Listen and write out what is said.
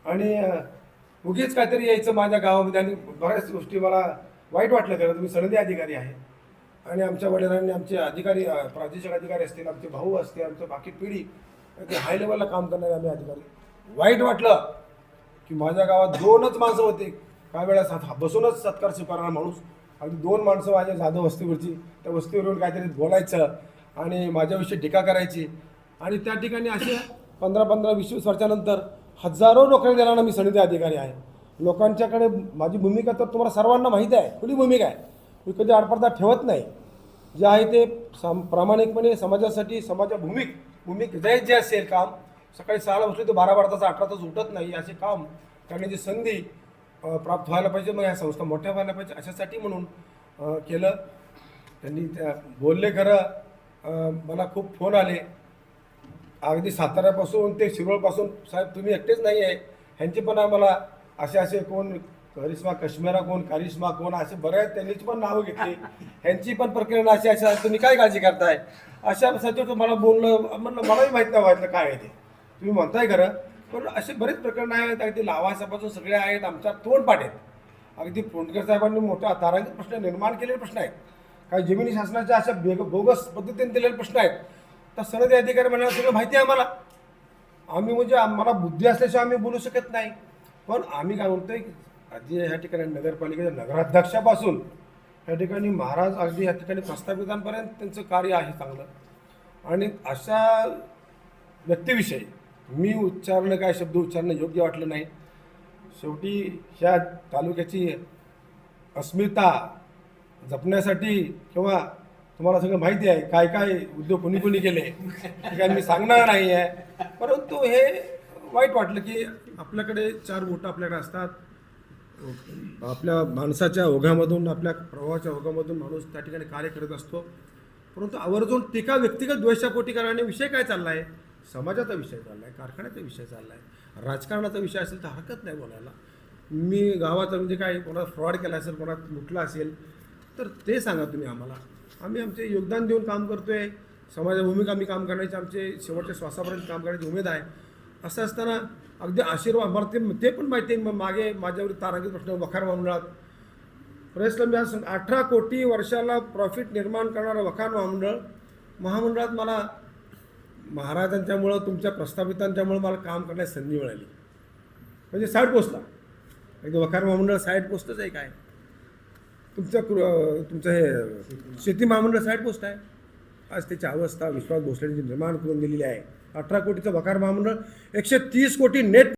आणि उगीच काहीतरी यायचं माझ्या गावामध्ये आणि बऱ्याच गोष्टी मला वाईट वाटलं. खरं तुम्ही सनदी अधिकारी आहे आणि आमच्या वडिलांनी आमचे अधिकारी प्रादेशिक अधिकारी असतील, आमचे भाऊ असतील, आमचं बाकी पिढी ते हाय लेवलला काम करणारे आम्ही अधिकारी. वाईट वाटलं की माझ्या गावात 2च माणसं होते, काही वेळा बसूनच सत्कार स्वीकारणारा माणूस. अगदी 2 माणसं माझ्या जाधव वस्तीवरची, त्या वस्तीवरून काहीतरी बोलायचं आणि माझ्याविषयी टीका करायची. आणि त्या ठिकाणी असे 15-20 वर्षानंतर हजारो नोकऱ्या देणारा मी सनदी अधिकारी आहे. लोकांच्याकडे माझी भूमिका तर तुम्हाला सर्वांना माहिती आहे, खुली भूमिका आहे. मी कधी आडपडदा ठेवत नाही. जे आहे ते प्रामाणिकपणे समाजासाठी भूमिक जे असेल काम, सकाळी 6ला बसले तर 12 तास 18 तास उठत नाही, असे काम करण्याची संधी प्राप्त व्हायला पाहिजे. मग ह्या संस्था मोठ्या व्हायला पाहिजे अशासाठी म्हणून केलं. त्यांनी त्या बोलले. खरं मला खूप फोन आले अगदी साताऱ्यापासून ते शिरोळपासून, साहेब तुम्ही एकटेच नाही आहे, ह्यांचे पण आम्हाला असे कोण करिश्मा कश्मीरा कोण करिश्मा कोण असे बऱ्याच त्यांनीच पण नावं घेतली, ह्यांची पण प्रकरण अशी आहे, तुम्ही काय काळजी करताय अशा सचिव मला बोललं. म्हणलं मलाही माहीत नाही व्हायचं काय आहे ते, तुम्ही म्हणताय खरं, पण असे बरेच प्रकरण आहेत. अगदी लावासापासून सगळे आहेत, आमच्या तोंडपाठ आहेत. अगदी फोंडकर साहेबांनी मोठ्या तारांकित प्रश्न निर्माण केलेले प्रश्न आहेत, काही जमिनी शासनाच्या अशा बोगस पद्धतीने दिलेले प्रश्न आहेत. तर सनदी अधिकारी म्हणाला सगळं माहिती आहे आम्हाला. आम्ही म्हणजे आम्हाला बुद्धी असल्याशिवाय आम्ही बोलू शकत नाही. पण आम्ही काय म्हणतोय, आधी ह्या ठिकाणी नगरपालिकेच्या नगराध्यक्षापासून ह्या ठिकाणी महाराज अगदी ह्या ठिकाणी प्रस्थापितांपर्यंत त्यांचं कार्य आहे चांगलं. आणि अशा व्यक्तीविषयी मी काय शब्द उच्चारणं योग्य वाटलं नाही. शेवटी ह्या तालुक्याची अस्मिता जपण्यासाठी किंवा तुम्हाला सगळं माहिती आहे काय काय उद्योग कोणी केले, काय मी सांगणार नाही आहे. परंतु हे वाईट वाटलं की आपल्याकडे 4 बोटं आपल्याकडे असतात. आपल्या माणसाच्या ओघामधून, आपल्या प्रवाहाच्या ओघामधून माणूस त्या ठिकाणी कार्य करत असतो. परंतु आवर्जून टीका व्यक्तिगत द्वेषापोटी करण्याने विषय काय चालला आहे, समाजाचा विषय चालला आहे, कारखान्याचा विषय चालला आहे, राजकारणाचा विषय असेल तर हरकत नाही बोलायला. मी गावाचा म्हणजे काय कोणाला फ्रॉड केला असेल, कोणाला लुटला असेल तर ते सांगा तुम्ही आम्हाला. आम्ही आमचे योगदान देऊन काम करतो आहे. समाजभूमिका आम्ही काम करण्याचे, आमचे शेवटच्या श्वासापर्यंत काम करण्याची उमेद आहे. असं असताना अगदी आशीर्वाद मला ते पण माहिती आहे. मागे माझ्यावर तारांकित प्रश्न वखार महामंडळात प्रेसला मी आज 18 कोटी वर्षाला प्रॉफिट निर्माण करणारं वखार महामंडळात मला महाराजांच्यामुळं, तुमच्या प्रस्थापितांच्यामुळं मला काम करण्याची संधी मिळाली. म्हणजे साईड पोस्टला एकदा वखार महामंडळ साईड पोस्टच आहे. काय तुमचं हे शेती महामंडळ साईड पोस्ट आहे. आज त्याची अवस्था विश्वास भोसलेंची निर्माण करून दिलेली आहे. 18 कोटीचं वखार महामंडळ, 130 कोटी नेट